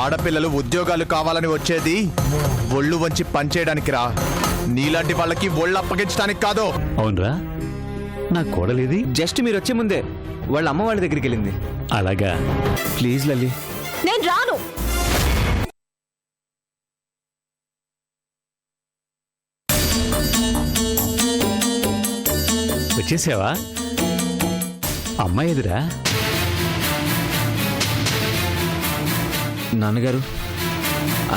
ఆడపిల్లలు ఉద్యోగాలు కావాలని వచ్చేది ఒళ్ళు వంచి పనిచేయడానికి రా, నీలాంటి వాళ్ళకి ఒళ్ళు అప్పగించడానికి కాదు. అవునరా, నా కోడలేది? జస్ట్ మీరు వచ్చే ముందే వాళ్ళ అమ్మ వాళ్ళ దగ్గరికి వెళ్ళింది. అలాగా? ప్లీజ్ లల్లి. నేను రాను. వచ్చేసావా? అమ్మాయి ఎదురా? నాన్నగారు,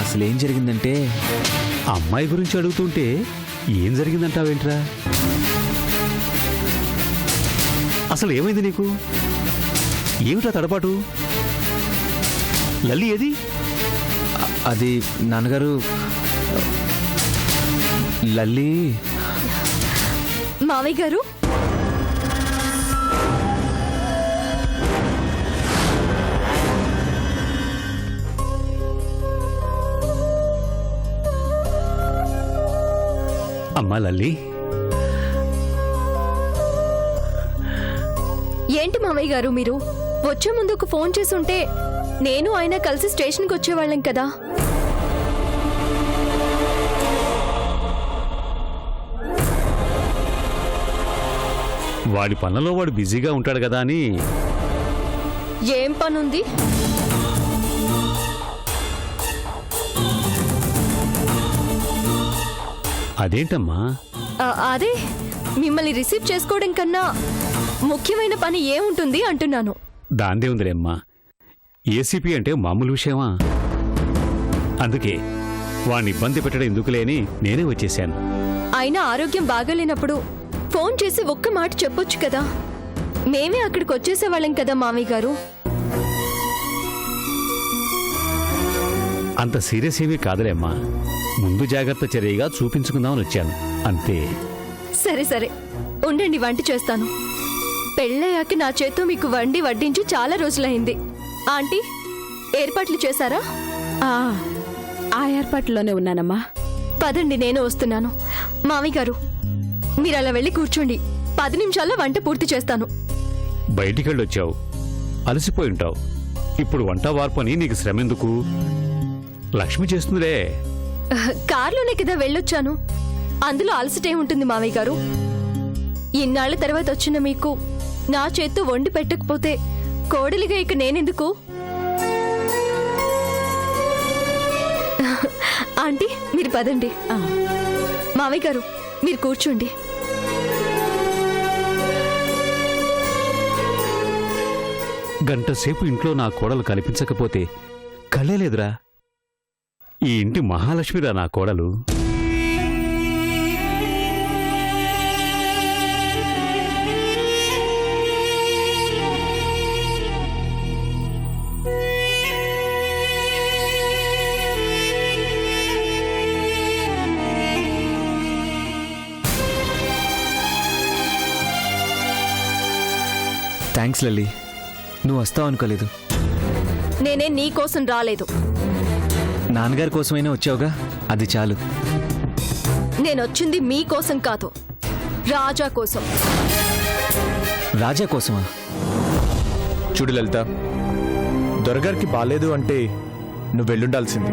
అసలేం జరిగిందంటే అమ్మాయి గురించి అడుగుతుంటే ఏం జరిగిందంటావేంట్రా? అసలు ఏమైంది నీకు? ఏమిటా తడపాటు? లల్లి ఏది? అది నాన్నగారు, లల్లి. మావయ్య గారు, అమ్మా లల్లి. ఏంటి మావయ్య గారు మీరు వచ్చే ముందు ఒక ఫోన్ చేసుంటే నేను ఆయన కలిసి స్టేషన్కి వచ్చేవాళ్ళం కదా. వాడి పనులలో వాడు బిజీగా ఉంటాడు కదా అని. ఏం పనుంది? అదేంటమ్మా? అదే మిమ్మల్ని రిసీవ్ చేసుకోవడం కన్నా ముఖ్యమైన పని ఏముంటుంది అంటున్నాను. దాందే ఉందిలేమ్మా, ఏసీపీ అంటే మామూలు విషయమా? అందుకే వాడిని ఇబ్బంది పెట్టడం ఎందుకులే అని నేనే వచ్చేశాను. అయినా ఆరోగ్యం బాగాలేనప్పుడు ఫోన్ చేసి ఒక్క మాట చెప్పొచ్చు కదా. మేమే అక్కడికి వచ్చేసేవాళ్ళం కదా మామయ్య గారు. అంత సీరియస్ ఏమీ కాదులేమ్మా, ముందు జాగ్రత్త చర్యగా చూపించుకుందామని వచ్చాను అంతే. సరే సరే ఉండండి, వంట చేస్తాను. పెళ్ళయ్యాక నా చేత్తో మీకు వండి వడ్డించి చాలా రోజులైంది. ఆంటీ, ఏర్పాట్లు చేశారా? ఆ ఏర్పాట్లోనే ఉన్నానమ్మా. పదండి, నేను వస్తున్నాను. మామయ్య గారు, మీరు అలా వెళ్ళి కూర్చోండి. 10 నిమిషాల్లో వంట పూర్తి చేస్తాను. బయటికెళ్ళొచ్చావు, అలసిపోయి ఉంటావు. ఇప్పుడు వంట వార్పని నీకు శ్రమ ఎందుకు? లక్ష్మి చేస్తుందిలే. కార్లోనే కదా వెళ్ళొచ్చాను, అందులో అలసటే ఉంటుంది మామయ్య గారు. ఇన్నాళ్ల తర్వాత వచ్చిన మీకు నా చేత్తో వండి పెట్టకపోతే కోడలిగా ఇక నేనెందుకు? ఆంటీ, మీరు పదండి. మామయ్య గారు, మీరు కూర్చోండి. గంట సేపు ఇంట్లో నా కోడలు కనిపించకపోతే కళ్ళేలేదురా. ఈ ఇంటి మహాలక్ష్మిరా నా కోడలు. థ్యాంక్స్ లల్లి, నువ్వు వస్తావు అనుకోలేదు. నేనే నీ కోసం రాలేదు. నాన్నగారి కోసమైనా వచ్చావుగా, అది చాలు. నేనొచ్చింది మీకోసం కాదు, రాజా కోసం. రాజా కోసమా? చూడు లలిత, దొరగారికి బాలేదు అంటే నువ్వు వెళ్ళుండాల్సింది.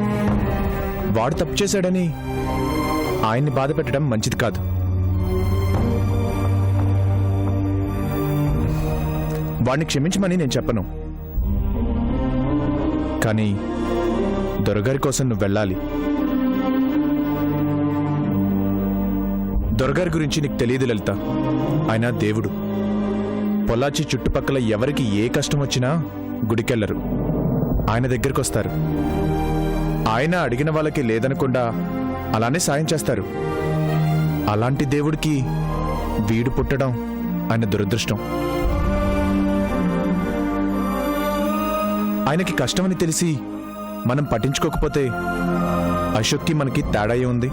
వాడు తప్పు చేశాడని ఆయన్ని బాధ పెట్టడం మంచిది కాదు. వాడిని క్షమించమని నేను చెప్పను, కానీ దొరగారి కోసం నువ్వు వెళ్ళాలి. దొరగారి గురించి నీకు తెలియదు లలిత, ఆయన దేవుడు. పొల్లాచి చుట్టుపక్కల ఎవరికి ఏ కష్టం వచ్చినా గుడికెళ్లరు, ఆయన దగ్గరికి వస్తారు. ఆయన అడిగిన వాళ్ళకి లేదనకుండా అలానే సాయం చేస్తారు. అలాంటి దేవుడికి వీడు పుట్టడం ఆయన దురదృష్టం. ఆయనకి కష్టమని తెలిసి మనం పట్టించుకోకపోతే అశోక్కి మనకి తేడా ఉంది.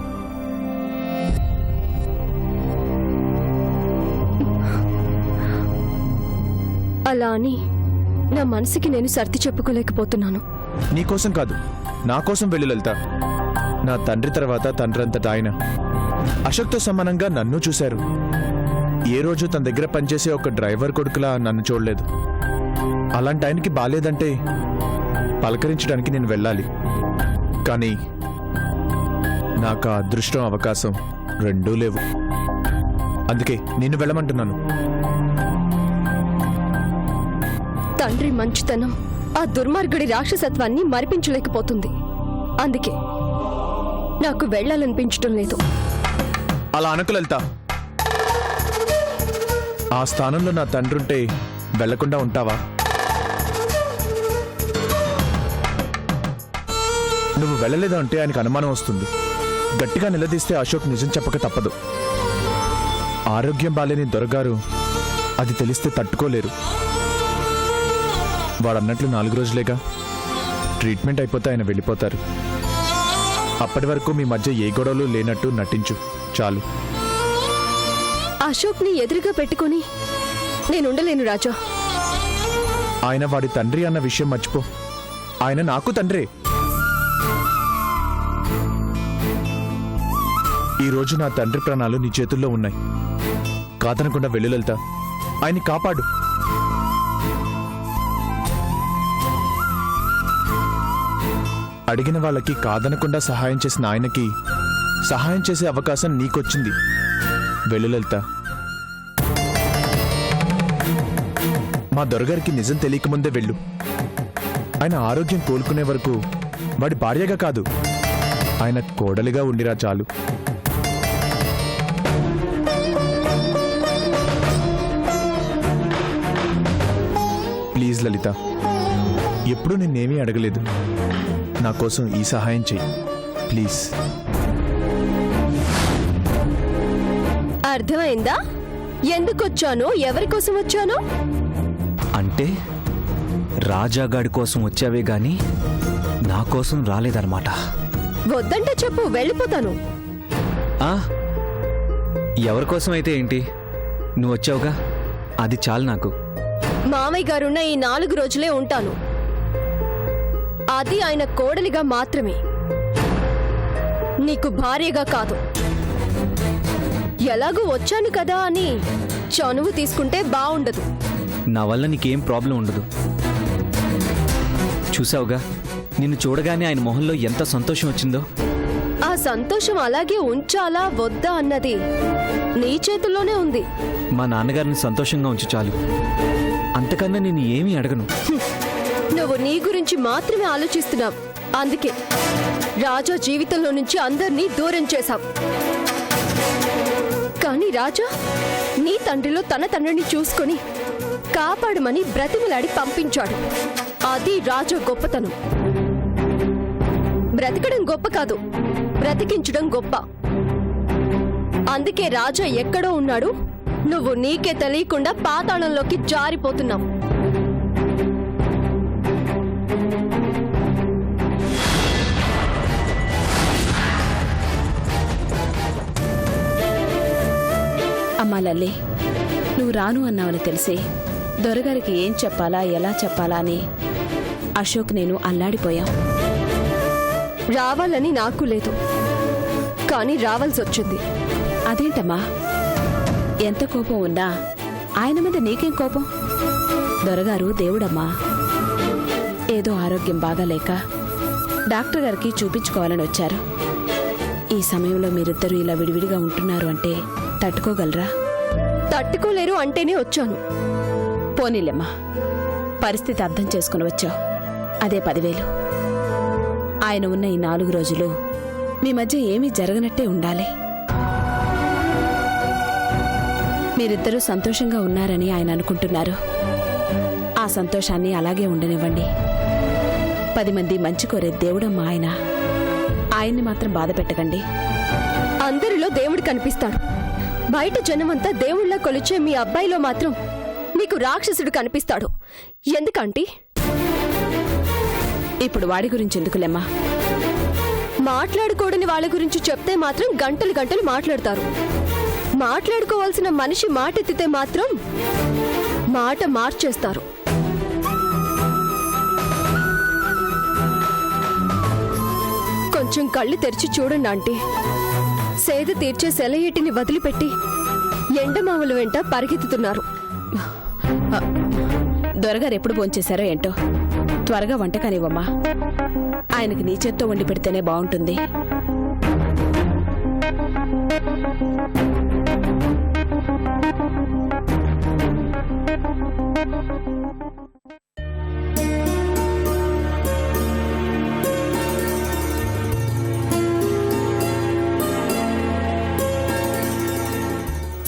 అలా అని నా మనసుకి నేను సర్ది చెప్పుకోలేకపోతున్నాను. నీకోసం కాదు, నా కోసం వెళ్ళు లలిత. నా తండ్రి తర్వాత తండ్రంతట ఆయన. అశోక్తో సమానంగా నన్ను చూశారు. ఏ రోజు తన దగ్గర పనిచేసే ఒక డ్రైవర్ కొడుకులా నన్ను చూడలేదు. అలాంటి ఆయనకి బాలేదంటే పలకరించడానికి నేను వెళ్ళాలి. కానీ నాకు ఆ అదృష్టం అవకాశం రెండూ లేవు. అందుకే నిన్ను వెళ్ళమంటున్నాను. తండ్రి మంచితనం ఆ దుర్మార్గుడి రాక్షసత్వాన్ని మరిపించలేకపోతుంది. అందుకే నాకు వెళ్ళాలనిపించటం లేదు. అలా అనకు లలిత. ఆ స్థానంలో నా తండ్రుంటే వెళ్లకుండా ఉంటావా? నువ్వు వెళ్ళలేదా అంటే ఆయనకు అనుమానం వస్తుంది. గట్టిగా నిలదీస్తే అశోక్ నిజం చెప్పక తప్పదు. ఆరోగ్యం బాలేని దొరగారు అది తెలిస్తే తట్టుకోలేరు. వాడన్నట్లు 4 రోజులేగా, ట్రీట్మెంట్ అయిపోతే ఆయన వెళ్ళిపోతారు. అప్పటి వరకు మీ మధ్య ఏ గొడవలు లేనట్టు నటించు చాలు. అశోక్ని ఎదురుగా పెట్టుకుని నేనుండలేను రాజా. ఆయన వాడి తండ్రి అన్న విషయం మర్చిపో. ఆయన నాకు తండ్రే. ఈ రోజు నా తండ్రి ప్రాణాలు నీ చేతుల్లో ఉన్నాయి. కాదనకుండా వెళ్ళు లలిత. ఆయన్ని కాపాడు. అడిగిన వాళ్ళకి కాదనకుండా సహాయం చేసిన ఆయనకి సహాయం చేసే అవకాశం నీకొచ్చింది. వెళ్ళు లలిత. మా దొరగారికి నిజం తెలియకముందే వెళ్ళు. ఆయన ఆరోగ్యం కోలుకునే వరకు వాడి భార్యగా కాదు, ఆయన కోడలిగా ఉండిరా చాలు. ప్లీజ్ లలిత, ఎప్పుడూ నిన్నేమీ అడగలేదు. నా కోసం ఈ సహాయం చెయ్యి ప్లీజ్. అర్థమైందా ఎందుకొచ్చానో, ఎవరి కోసం వచ్చానో? అంటే రాజాగాడి కోసం వచ్చావే గాని నా కోసం రాలేదన్నమాట. వద్దంటే చెప్పు, వెళ్ళిపోతాను. ఆ? ఎవరి కోసం అయితే ఏంటి, నువ్వు వచ్చావుగా, అది చాలు నాకు. మామయ్య గారున్న ఈ 4 రోజులే ఉంటాను. అది ఆయన కోడలిగా మాత్రమే, నీకు భార్యగా కాదు. ఎలాగూ వచ్చాను కదా అని చనువు తీసుకుంటే బావుండదు. నా వల్ల నీకేం ప్రాబ్లం ఉండదు. చూసావుగా, నిన్ను చూడగానే ఆయన మొహంలో ఎంత సంతోషం వచ్చిందో. ఆ సంతోషం అలాగే ఉంచాలా వద్దా అన్నది నీ చేతుల్లోనే ఉంది. మా నాన్నగారిని సంతోషంగా ఉంచు చాలు. అంతకన్నా నేను ఏమీ అడగను. నువ్వు నీ గురించి మాత్రమే ఆలోచిస్తున్నావు. అందుకే రాజా జీవితంలో నుంచి అందరినీ దూరం చేశావు. కానీ రాజా నీ తండ్రిలో తన తండ్రిని చూసుకొని కాపాడమని బ్రతిమలాడి పంపించాడు. అది రాజా గొప్పతనం. బ్రతకడం గొప్ప కాదు, బ్రతికించడం గొప్ప. అందుకే రాజా ఎక్కడో ఉన్నాడు, నువ్వు నీకే తెలియకుండా పాతాళంలోకి జారిపోతున్నావు. అమ్మా లల్లి, నువ్వు రాను అన్నావని తెలిసి దొరగారికి ఏం చెప్పాలా ఎలా చెప్పాలా అని అశోక్ నేను అల్లాడిపోయాం. రావాలని నాకు లేదు, కానీ రావాల్సి వచ్చింది. అదేంటమ్మా, ఎంత కోపం ఉన్నా ఆయన మీద నీకేం కోపం? దొరగారు దేవుడమ్మా. ఏదో ఆరోగ్యం బాగాలేక డాక్టర్ గారికి చూపించుకోవాలని వచ్చారు. ఈ సమయంలో మీరిద్దరూ ఇలా విడివిడిగా ఉంటున్నారు అంటే తట్టుకోగలరా? తట్టుకోలేరు అంటేనే వచ్చాను. పోనీలేమ్మా, పరిస్థితి అర్థం చేసుకుని వచ్చావు. అదే 10,000. ఆయన ఉన్న ఈ 4 రోజులు మీ మధ్య ఏమీ జరగనట్టే ఉండాలి. మీరిద్దరూ సంతోషంగా ఉన్నారని ఆయన అనుకుంటున్నారు. ఆ సంతోషాన్ని అలాగే ఉండనివ్వండి. 10 మంది మంచి కోరే దేవుడమ్మా ఆయన. ఆయన్ని మాత్రం బాధ పెట్టకండి. అందరిలో దేవుడు కనిపిస్తాడు. బయట జనమంతా దేవుళ్ళ కొలిచే మీ అబ్బాయిలో మాత్రం నీకు రాక్షసుడు కనిపిస్తాడు. ఎందుకంటే ఇప్పుడు వాడి గురించి ఎందుకులేమ్మా? మాట్లాడుకోడని వాళ్ళ గురించి చెప్తే మాత్రం గంటలు గంటలు మాట్లాడతారు. మాట్లాడుకోవాల్సిన మనిషి మాట ఎత్తితే మాత్రం మాట మార్చేస్తారు. కొంచెం కళ్ళు తెరిచి చూడండి ఆంటీ. సేద తీర్చే సెలయేటిని వదిలిపెట్టి ఎండమావుల వెంట పరిగెత్తుతున్నారు. దొరగారు ఎప్పుడు భోంచేశారో ఏంటో. త్వరగా వంట కానివ్వమ్మా. ఆయనకి నీ చేత్తో వండి పెడితేనే బాగుంటుంది.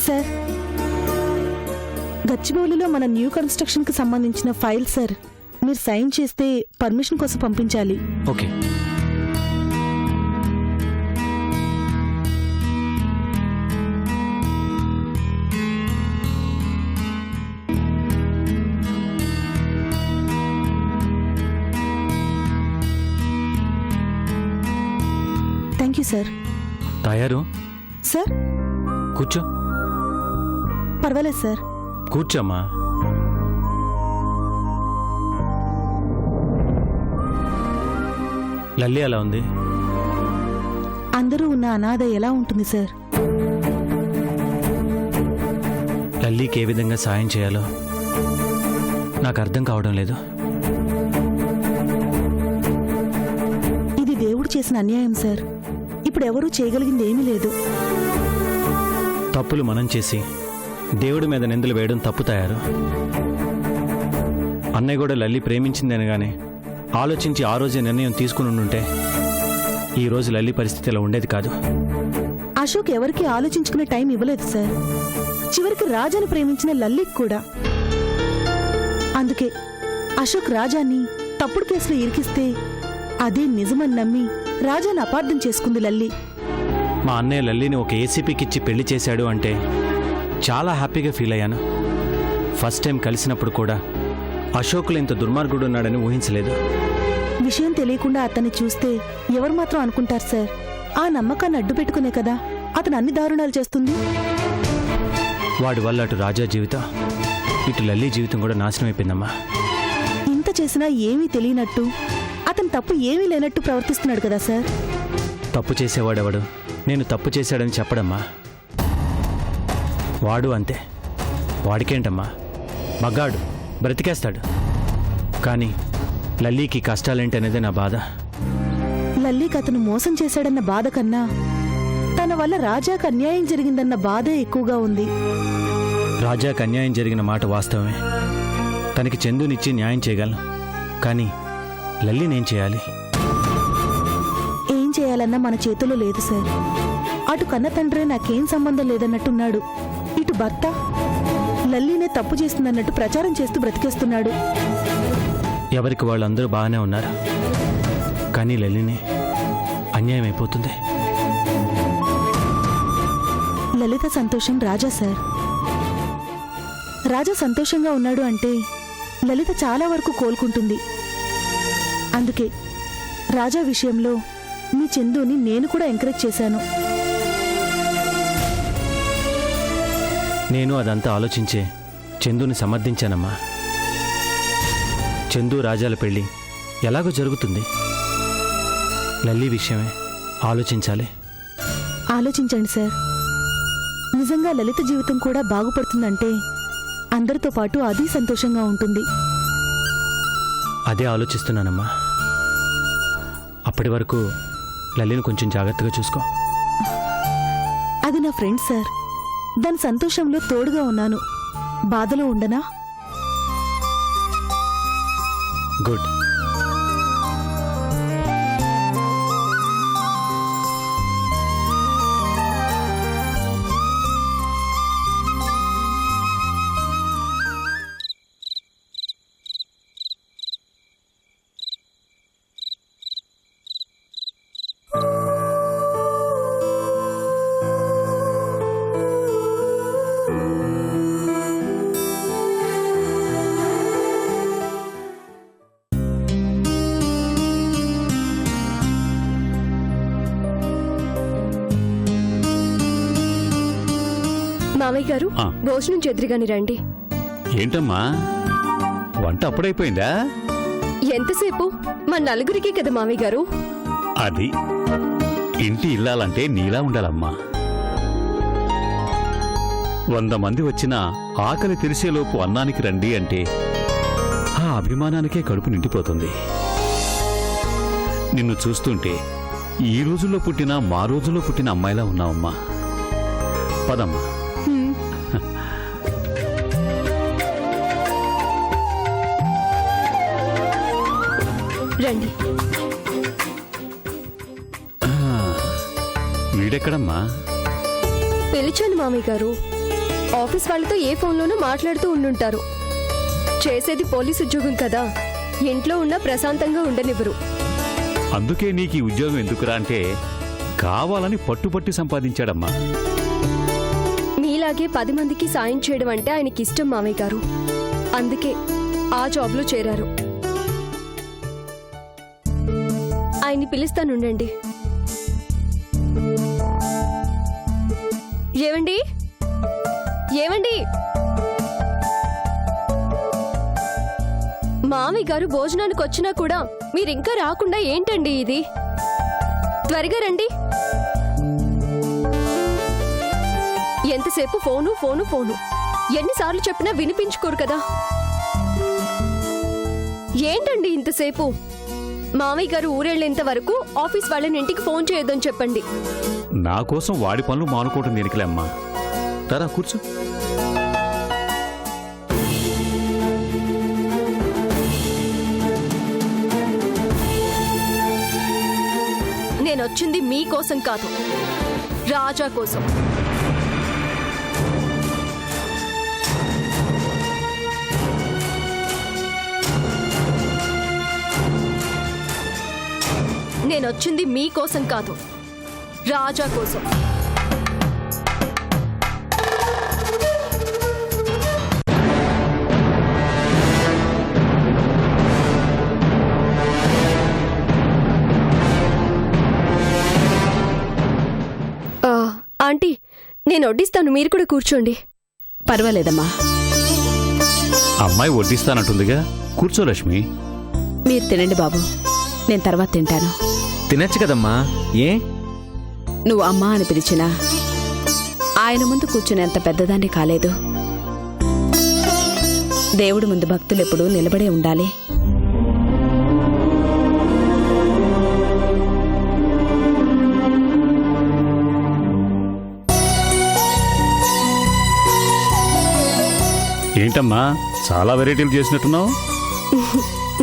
సార్, గచ్చిబౌలిలో మన న్యూ కన్స్ట్రక్షన్ కి సంబంధించిన ఫైల్ సార్. మీరు సైన్ చేస్తే పర్మిషన్ కోసం పంపించాలి. ఓకే. Thank you sir. తయారు. సార్, కూర్చో. పర్వాలేదు సార్. కూర్చోమ్మా. లల్లి అలా ఉంది. అందరూ ఉన్న అనాథ ఎలా ఉంటుంది సార్? లల్లీకి ఏ విధంగా సాయం చేయాలో నాకు అర్థం కావడం లేదు. ఇది దేవుడు చేసిన అన్యాయం సార్. ఇప్పుడు ఎవరూ చేయగలిగింది ఏమీ లేదు. తప్పులు మనం చేసి దేవుడి మీద నిందలు వేయడం తప్పు తయారు. అన్నయ్య కూడా లల్లి ప్రేమించిందనగానే ఆలోచించి ఆ రోజే నిర్ణయం తీసుకుని ఉండుంటే ఈరోజు లల్లి పరిస్థితి ఇలా ఉండేది కాదు. అశోక్ ఎవరికి ఆలోచించుకునే టైం ఇవ్వలేదు సార్. చివరికి రాజాని ప్రేమించిన లల్లికి కూడా. అందుకే అశోక్ రాజాని తప్పుడు కేసులో ఇరికిస్తే అదే నిజమని నమ్మి రాజాని అపార్థం చేసుకుంది లల్లి. మా అన్నయ్య లల్లిని ఒక ఏసీపీకిచ్చి పెళ్లి చేశాడు అంటే చాలా హ్యాపీగా ఫీల్ అయ్యాను. ఫస్ట్ టైం కలిసినప్పుడు కూడా అశోక్లో ఇంత దుర్మార్గుడు ఉన్నాడని ఊహించలేదు. విషయం తెలియకుండా అతన్ని చూస్తే ఎవరు మాత్రం అనుకుంటారు సార్? ఆ నమ్మకాన్ని అడ్డు పెట్టుకునే కదా అతను అన్ని దారుణాలు చేస్తుంది. వాడి వల్ల అటు రాజా జీవితం ఇటు లల్లి జీవితం కూడా నాశనం అయిపోయిందమ్మా. ఇంత చేసినా ఏమీ తెలియనట్టు, అతను తప్పు ఏమీ లేనట్టు ప్రవర్తిస్తున్నాడు కదా సార్. తప్పు చేసేవాడెవడు నేను తప్పు చేశాడని చెప్పడమ్మా. వాడు అంతే. వాడికేంటమ్మా, మగాడు బ్రతికేస్తాడు. కానీ లల్లీకి కష్టాలేంటనేదే నా బాధ. లల్లీకి అతను మోసం చేశాడన్న బాధ కన్నా తన వల్ల రాజాకు అన్యాయం జరిగిందన్న బాధే ఎక్కువగా ఉంది. రాజాకు అన్యాయం జరిగిన మాట వాస్తవమే. తనకి చందునిచ్చి న్యాయం చేయగలను. కానీ లల్లీనేం చేయాలి? ఏం చేయాలన్నా మన చేతిలో లేదు సార్. అటు కన్న తండ్రే నాకేం సంబంధం లేదన్నట్టున్నాడు. ఇటు భర్త లల్లీనే తప్పు చేస్తుందన్నట్టు ప్రచారం చేస్తూ బ్రతికేస్తున్నాడు. ఎవరికి వాళ్ళందరూ బాగానే ఉన్నారు. కానీ లల్లీనే అన్యాయం అయిపోతుంది. లలిత సంతోషం రాజా సార్. రాజా సంతోషంగా ఉన్నాడు అంటే లలిత చాలా వరకు కోలుకుంటుంది. అందుకే రాజా విషయంలో మీ చందుని నేను కూడా ఎంకరేజ్ చేశాను. నేను అదంతా ఆలోచించే చందుని సమర్థించానమ్మా. చందు రాజాల పెళ్లి ఎలాగో జరుగుతుంది. లల్లి విషయమే ఆలోచించాలి. ఆలోచించండి సార్. నిజంగా లలిత జీవితం కూడా బాగుపడుతుందంటే అందరితో పాటు అది సంతోషంగా ఉంటుంది. అదే ఆలోచిస్తున్నానమ్మా. అప్పటి వరకు లల్లిని కొంచెం జాగ్రత్తగా చూసుకో. అది నా ఫ్రెండ్ సార్. దాని సంతోషంలో తోడుగా ఉన్నాను. బాధలో ఉండనా? గుడ్. మామయ్య గారు, ఆ. భోజనం చెద్దురుగాని రండి. ఏంటమ్మా, వంట అప్పుడైపోయిందా? ఎంతసేపు? మా నలుగురికే కదా మామయ్య గారు. అది ఇంటి ఇల్లాలంటే నీలా ఉండాలమ్మా. 100 మంది వచ్చినా ఆకలి తెరిసేలోపు అన్నానికి రండి అంటే ఆ అభిమానానికే కడుపు నిండిపోతుంది. నిన్ను చూస్తుంటే ఈ రోజుల్లో పుట్టిన మా రోజుల్లో పుట్టిన అమ్మాయిలా ఉన్నావమ్మా. పదమ్మా. రండి. వీడెక్కడమ్మా? పిలిచాను మామయ్య గారు. ఆఫీస్ వాళ్ళతో ఏ ఫోన్లోనూ మాట్లాడుతూ ఉండుంటారు. చేసేది పోలీస్ ఉద్యోగం కదా, ఇంట్లో ఉన్న ప్రశాంతంగా ఉండనివ్వరు. అందుకే నీకు ఈ ఉద్యోగం ఎందుకురా అంటే కావాలని పట్టుపట్టి సంపాదించాడమ్మా. మీలాగే 10 మందికి సాయం చేయడం అంటే ఆయనకి ఇష్టం మామయ్య గారు. అందుకే ఆ జాబ్లో చేరారు. ఆయన్ని పిలుస్తానుండండి. ఏవండి, ఏవండి, మామయ్య గారు భోజనానికి వచ్చినా కూడా మీరింకా రాకుండా ఏంటండి ఇది? త్వరగా రండి. ఎంతసేపు ఫోను ఫోను ఫోను, ఎన్నిసార్లు చెప్పినా వినిపించుకోరు కదా. ఏంటండి ఇంతసేపు? మామయ్య గారు ఊరెళ్ళేంత వరకు ఆఫీస్ వాళ్ళని ఇంటికి ఫోన్ చేయొద్దని చెప్పండి. నా కోసం వాడి పనులు మానుకోవటం దేనికిలే అమ్మా. తరా కూర్చో. నేనొచ్చింది మీకోసం కాదు, రాజా కోసం. నేనొచ్చింది మీకోసం కాదు, రాజా కోసం. ఆంటీ, నేను వడ్డిస్తాను, మీరు కూడా కూర్చోండి. పర్వాలేదమ్మా. అమ్మాయి వడ్డిస్తానంటుందిగా, కూర్చో లక్ష్మి. మీరు తినండి బాబు, నేను తర్వాత తింటాను. తినచ్చు కదమ్మా, ఏ? నువ్వు అమ్మా అని పిలిచినా ఆయన ముందు కూర్చునేంత పెద్దదాన్ని కాలేదు. దేవుడి ముందు భక్తులెప్పుడూ నిలబడే ఉండాలి. ఏంటమ్మా చాలా వెరైటీలు చేసినట్టున్నావు?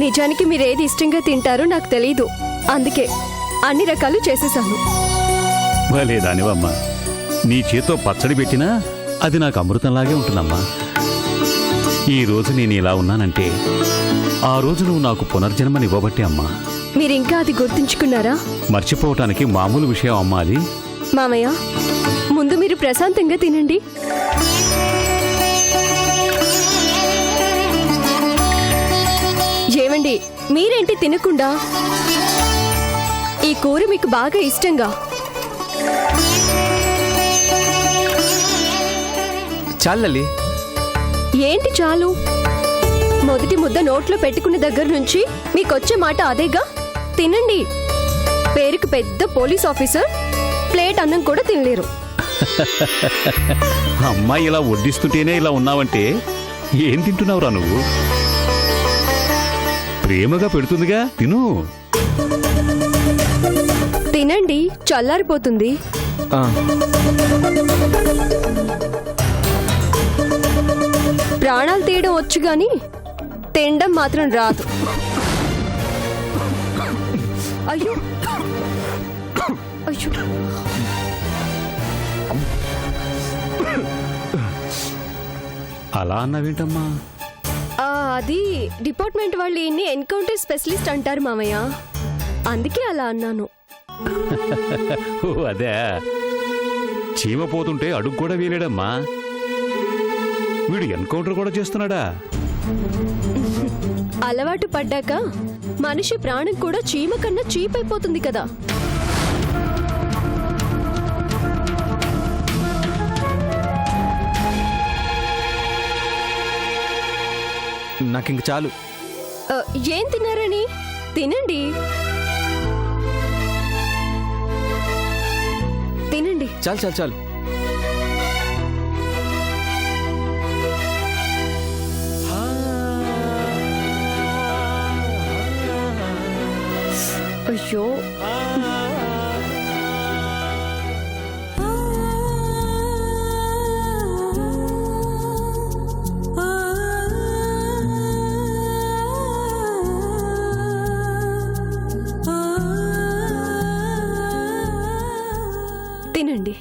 నిజానికి మీరేది ఇష్టంగా తింటారో నాకు తెలీదు, అందుకే అన్ని రకాలు చేసేసాను. భలే దానివమ్మా. నీ చేతో పచ్చడి పెట్టినా అది నాకు అమృతంలాగే ఉంటుందమ్మా. ఈ రోజు నేను ఇలా ఉన్నానంటే ఆ రోజు నువ్వు నాకు పునర్జన్మనివ్వబట్టే అమ్మా. మీరింకా అది గుర్తుంచుకున్నారా? మర్చిపోవటానికి మామూలు విషయం అమ్మా అది. మామయ్య, ముందు మీరు ప్రశాంతంగా తినండి. ఏమండి, మీరేంటి తినకుండా? ఈ కూర మీకు బాగా ఇష్టంగా. చాలల్లి. ఏంటి చాలు? మొదటి ముద్ద నోట్లో పెట్టుకున్న దగ్గర నుంచి మీకొచ్చే మాట అదేగా. తినండి. పేరుకు పెద్ద పోలీస్ ఆఫీసర్ ప్లేట్ అన్నం కూడా తినలేరు. అమ్మాయి ఇలా వడ్డిస్తుంటేనే ఇలా ఉన్నావంటే ఏం తింటున్నావురా నువ్వు? ప్రేమగా పెడుతుందిగా, తిను. తినండి, చల్లారిపోతుంది. ప్రాణాలు తీయడం వచ్చు గాని తినడం మాత్రం రాదు. అయ్యో అయ్యో, అలా అన్నావేంటమ్మా? అది డిపార్ట్మెంట్ వాళ్ళు ఈయన్ని ఎన్కౌంటర్ స్పెషలిస్ట్ అంటారు మామయ్య, అందుకే అలా అన్నాను. ఓ అదే. చీమ పోతుంటే అడుగు కూడా వేయలేడమ్మా. వీడు ఎన్కౌంటర్ కూడా చేస్తున్నాడా? అలవాటు పడ్డాక మనిషి ప్రాణం కూడా చీమ కన్నా చీప్ అయిపోతుంది కదా. నాకింక చాలు. ఏం తిన్నారని? తినండి తినండి. చాలు చాలు చాలు. అయ్యో తినండి.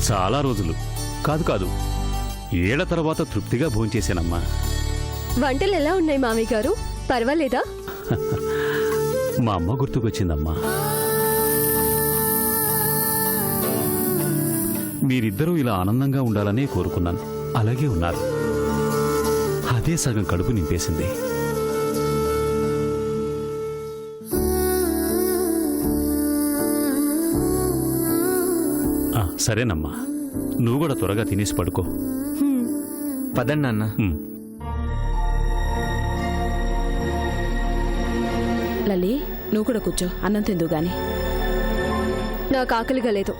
చాలా రోజులు కాదు ఏళ్ల తర్వాత తృప్తిగా భోంచేశానమ్మా. వంటలు ఎలా ఉన్నాయి మామయ్య గారు? పర్వాలేదా? మా అమ్మ గుర్తుకొచ్చిందమ్మా. మీరిద్దరూ ఇలా ఆనందంగా ఉండాలనే కోరుకున్నాను. అలాగే ఉన్నారు. అదే సగం కడుపు నింపేసింది. సరేనమ్మా, నువ్వు కూడా త్వరగా తినేసి పడుకో. పదండి నాన్న. ఉమ్. లలి, నువ్వు కూడా కూర్చో, అన్నం తిందు గాని. నాకు ఆకలిగా లేదు.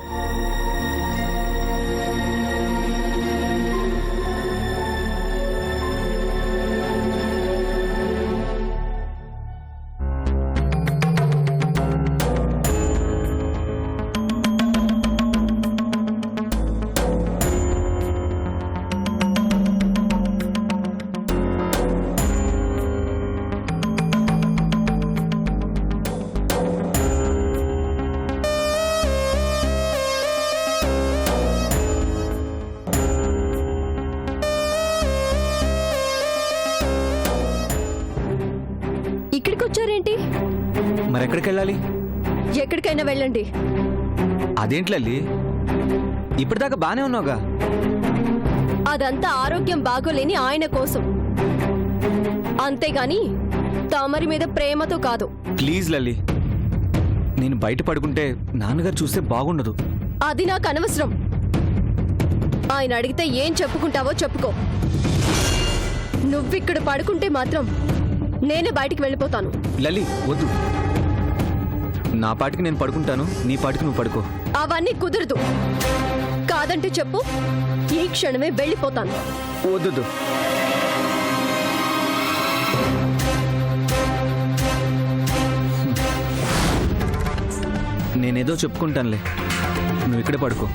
ఇక్కడికి వచ్చారేంటి? మరెక్కడికి వెళ్ళాలి? ఎక్కడికైనా వెళ్ళండి. అదేంట్లల్లి, ఇప్పటిదాకా బానే ఉన్నావుగా. అదంతా ఆరోగ్యం బాగోలేని ఆయన కోసం, అంతేగాని తమరి మీద ప్రేమతో కాదు. ప్లీజ్ లల్లి, నేను బయట పడుకుంటే నాన్నగారు చూస్తే బాగుండదు. అది నాకు అనవసరం. ఆయన అడిగితే ఏం చెప్పుకుంటావో చెప్పుకో. నువ్విక్కడ పడుకుంటే మాత్రం నేనే బయటికి వెళ్ళిపోతాను. లల్లి వద్దు, నా పాటికి నేను పడుకుంటాను, నీ పాటికి నువ్వు పడుకో. అవన్నీ కుదరదు. కాదంటే చెప్పు, ఈ క్షణమే వెళ్ళిపోతాను. వద్దు, నేనేదో చెప్పుకుంటానులే, నువ్వు ఇక్కడే పడుకో.